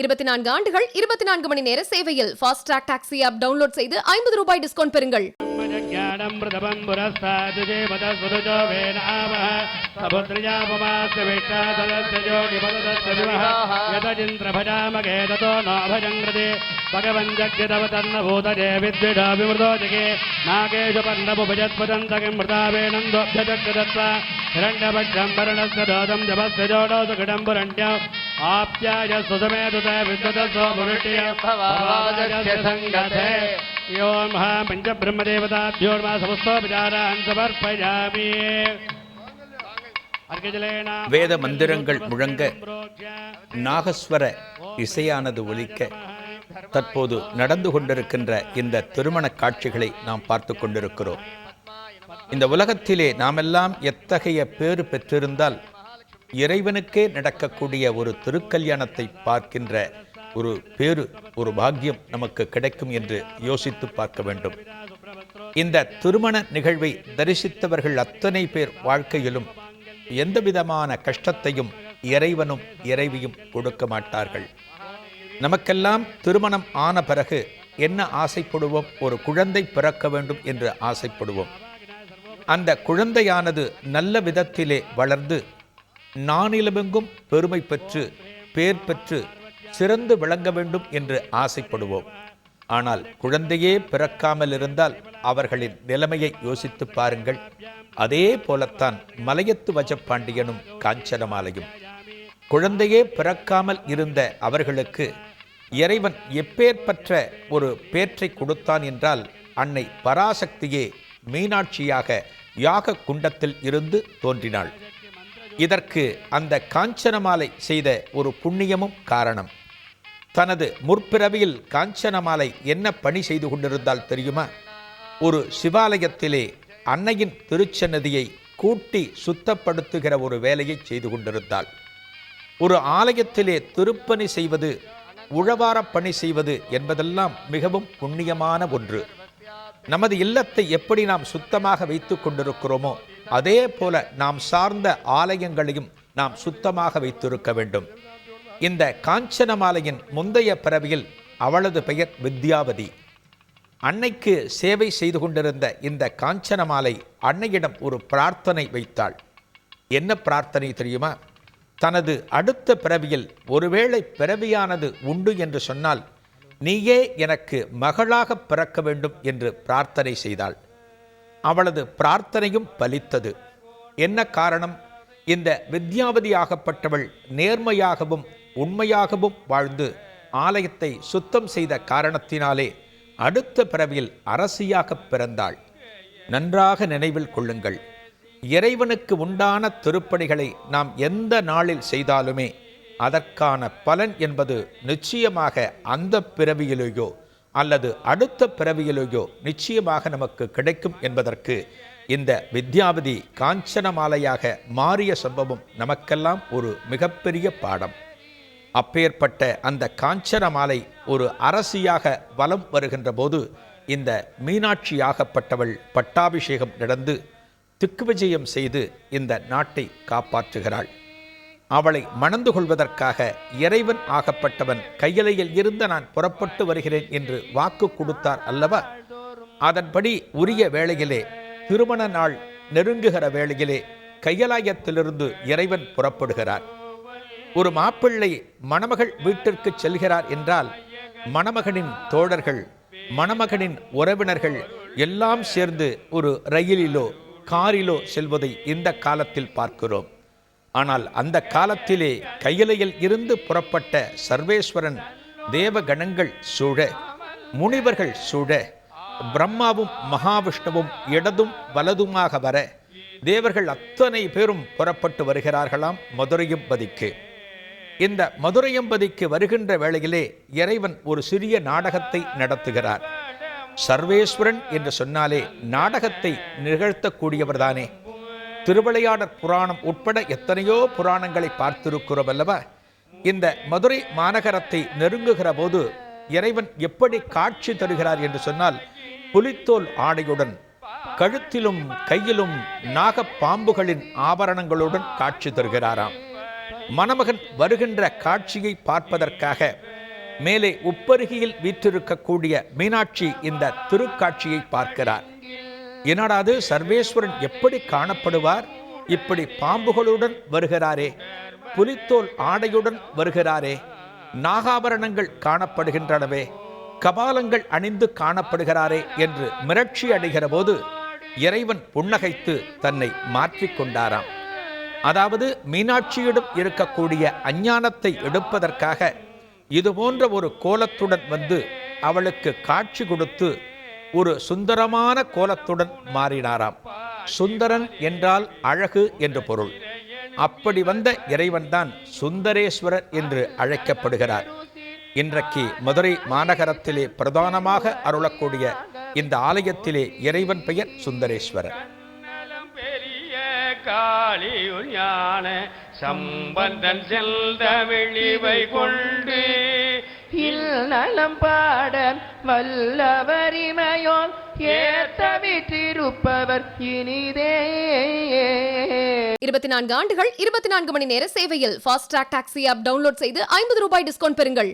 24 ஆண்டுகள் 24 மணி நேர சேவையில் fast track taxi app download செய்து 50 ரூபாய் டிஸ்கவுண்ட் பெறுங்கள். आप्याय सुसमेतुत विद्वतसो मुरुट्य भवाजस्य संगते यो महा पंचब्रह्मदेवताभ्यो समस्तो विचारान् समर्पयामि. வேத மந்திரங்கள் முழங்க நாகஸ்வர இசையானது ஒலிக்க தற்போது நடந்து கொண்டிருக்கின்ற இந்த திருமண காட்சிகளை நாம் பார்த்து கொண்டிருக்கிறோம். இந்த உலகத்திலே நாமெல்லாம் எத்தகைய பேறு பெற்றிருந்தால் இறைவனுக்கே நடக்கக்கூடிய ஒரு திருக்கல்யாணத்தை பார்க்கின்ற ஒரு பேரு, ஒரு பாக்கியம் நமக்கு கிடைக்கும் என்று யோசித்து பார்க்க வேண்டும். இந்த திருமண நிகழ்வை தரிசித்தவர்கள் அத்தனை பேர் வாழ்க்கையிலும் எந்த விதமான கஷ்டத்தையும் இறைவனும் இறைவியும் கொடுக்க மாட்டார்கள். நமக்கெல்லாம் திருமணம் ஆன பிறகு என்ன ஆசைப்படுவோம்? ஒரு குழந்தை பிறக்க வேண்டும் என்று ஆசைப்படுவோம். அந்த குழந்தையானது நல்ல விதத்திலே வளர்ந்து நானிலமெங்கும் பெருமை பெற்று பேர் பெற்று சிறந்து விளங்க வேண்டும் என்று ஆசைப்படுவோம். ஆனால் குழந்தையே பிறக்காமல் இருந்தால் அவர்களின் நிலைமையை யோசித்து பாருங்கள். அதே போலத்தான் மலையத்து வஜப்பாண்டியனும் காஞ்சனமாலையும். குழந்தையே பிறக்காமல் இருந்த அவர்களுக்கு இறைவன் எப்பேற்பட்ட ஒரு பேற்றை கொடுத்தான் என்றால், அன்னை பராசக்தியே மீனாட்சியாக யாக குண்டத்தில் இருந்து தோன்றினாள். இதற்கு அந்த காஞ்சனமாலை செய்த ஒரு புண்ணியமும் காரணம். தனது முற்பிறவியில் காஞ்சனமாலை என்ன பணி செய்து கொண்டிருந்தால் தெரியுமா? ஒரு சிவாலயத்திலே அன்னையின் திருச்சன்னதியை கூட்டி சுத்தப்படுத்துகிற ஒரு வேலையை செய்து கொண்டிருந்தாள். ஒரு ஆலயத்திலே திருப்பணி செய்வது, உழவார பணி செய்வது என்பதெல்லாம் மிகவும் புண்ணியமான ஒன்று. நமது இல்லத்தை எப்படி நாம் சுத்தமாக வைத்து கொண்டிருக்கிறோமோ அதே போல நாம் சார்ந்த ஆலயங்களையும் நாம் சுத்தமாக வைத்திருக்க வேண்டும். இந்த காஞ்சனமாலையின் முந்தைய பிறவியில் அவளது பெயர் வித்யாவதி. அன்னைக்கு சேவை செய்து கொண்டிருந்த இந்த காஞ்சனமாலை அன்னையிடம் ஒரு பிரார்த்தனை வைத்தாள். என்ன பிரார்த்தனை தெரியுமா? தனது அடுத்த பிறவியில் ஒருவேளை பிறவியானது உண்டு என்று சொன்னால் நீயே எனக்கு மகளாக பிறக்க வேண்டும் என்று பிரார்த்தனை செய்தாள். அவளது பிரார்த்தனையும் பலித்தது. என்ன காரணம்? இந்த வித்யாவதியாகப்பட்டவள் நேர்மையாகவும் உண்மையாகவும் வாழ்ந்து ஆலயத்தை சுத்தம் செய்த காரணத்தினாலே அடுத்த பிறவியில் அரசியாக பிறந்தாள். நன்றாக நினைவில் கொள்ளுங்கள், இறைவனுக்கு உண்டான திருப்பணிகளை நாம் எந்த நாளில் செய்தாலுமே அதற்கான பலன் என்பது நிச்சயமாக அந்த பிறவியிலேயோ அல்லது அடுத்த பிறவியிலேயோ நிச்சயமாக நமக்கு கிடைக்கும் என்பதற்கு இந்த வித்யாவதி காஞ்சனமாலையாக மாறிய சம்பவம் நமக்கெல்லாம் ஒரு மிகப்பெரிய பாடம். அப்பேற்பட்ட அந்த காஞ்சனமாலை ஒரு அரசியாக வலம் வருகின்ற போது இந்த மீனாட்சியாகப்பட்டவள் பட்டாபிஷேகம் நடந்து திக்குவிஜயம் செய்து இந்த நாட்டை காப்பாற்றுகிறாள். அவளை மணந்து கொள்வதற்காக இறைவன் ஆகப்பட்டவன் கையிலையில் இருந்து நான் புறப்பட்டு வருகிறேன் என்று வாக்கு கொடுத்தார் அல்லவா? அதன்படி உரிய வேளையிலே, திருமண நாள் நெருங்குகிற வேளையிலே கையலாயத்திலிருந்து இறைவன் புறப்படுகிறார். ஒரு மாப்பிள்ளை மணமகள் வீட்டிற்கு செல்கிறார் என்றால் மணமகனின் தோழர்கள், மணமகனின் உறவினர்கள் எல்லாம் சேர்ந்து ஒரு ரயிலிலோ காரிலோ செல்வதை இந்த காலத்தில் பார்க்கிறோம். ஆனால் அந்த காலத்திலே கையிலையில் இருந்து புறப்பட்ட சர்வேஸ்வரன் தேவகணங்கள் சூழ, முனிவர்கள் சூழ, பிரம்மாவும் மகாவிஷ்ணுவும் இடதும் வலதுமாக வர தேவர்கள் அத்தனை பேரும் புறப்பட்டு வருகிறார்களாம் மதுரையம்பதிக்கு. இந்த மதுரையம்பதிக்கு வருகின்ற வேளையிலே இறைவன் ஒரு சிறிய நாடகத்தை நடத்துகிறார். சர்வேஸ்வரன் என்று சொன்னாலே நாடகத்தை நிகழ்த்தக்கூடியவர்தானே. திருவிளையாடற் புராணம் உட்பட எத்தனையோ புராணங்களை பார்த்திருக்கிறோம் அல்லவா? இந்த மதுரை மாநகரத்தை நெருங்குகிற போது இறைவன் எப்படி காட்சி தருகிறார் என்று சொன்னால், புலித்தோல் ஆடையுடன் கழுத்திலும் கையிலும் நாகப்பாம்புகளின் ஆபரணங்களுடன் காட்சி தருகிறாராம். மணமகன் வருகின்ற காட்சியை பார்ப்பதற்காக மேலே உப்பருகியில் வீற்றிருக்கக்கூடிய மீனாட்சி இந்த திருக்காட்சியை பார்க்கிறார். என்னடாது, சர்வேஸ்வரன் எப்படி காணப்படுவார்? இப்படி பாம்புகளுடன் வருகிறாரே, புலித்தோல் ஆடையுடன் வருகிறாரே, நாகாபரணங்கள் காணப்படுகின்றனவே, கபாலங்கள் அணிந்து காணப்படுகிறாரே என்று மிரட்சி அடைகிற போது இறைவன் புன்னகைத்து தன்னை மாற்றிக்கொண்டாராம். அதாவது மீனாட்சியிடம் இருக்கக்கூடிய அஞ்ஞானத்தை எடுப்பதற்காக இதுபோன்ற ஒரு கோலத்துடன் வந்து அவளுக்கு காட்சி கொடுத்து ஒரு சுந்தரமான கோலத்துடன் மாறினாராம். சுந்தரன் என்றால் அழகு என்று பொருள். அப்படி வந்த இறைவன்தான் சுந்தரேஸ்வரர் என்று அழைக்கப்படுகிறார். இன்றைக்கு மதுரை மாநகரத்திலே பிரதானமாக அருளக்கூடிய இந்த ஆலயத்திலே இறைவன் பெயர் சுந்தரேஸ்வரர். காளியுள் ஞான சம்பந்தன் செல்தமிழிவை கொண்டு நலம் பாட வல்லவரிமையோன் ஏத்தவிற்றிருப்பவர் இனிதே. 24 ஆண்டுகள் 24 மணி நேர சேவையில் fast track taxi app download செய்து 50 ரூபாய் டிஸ்கவுண்ட் பெறுங்கள்.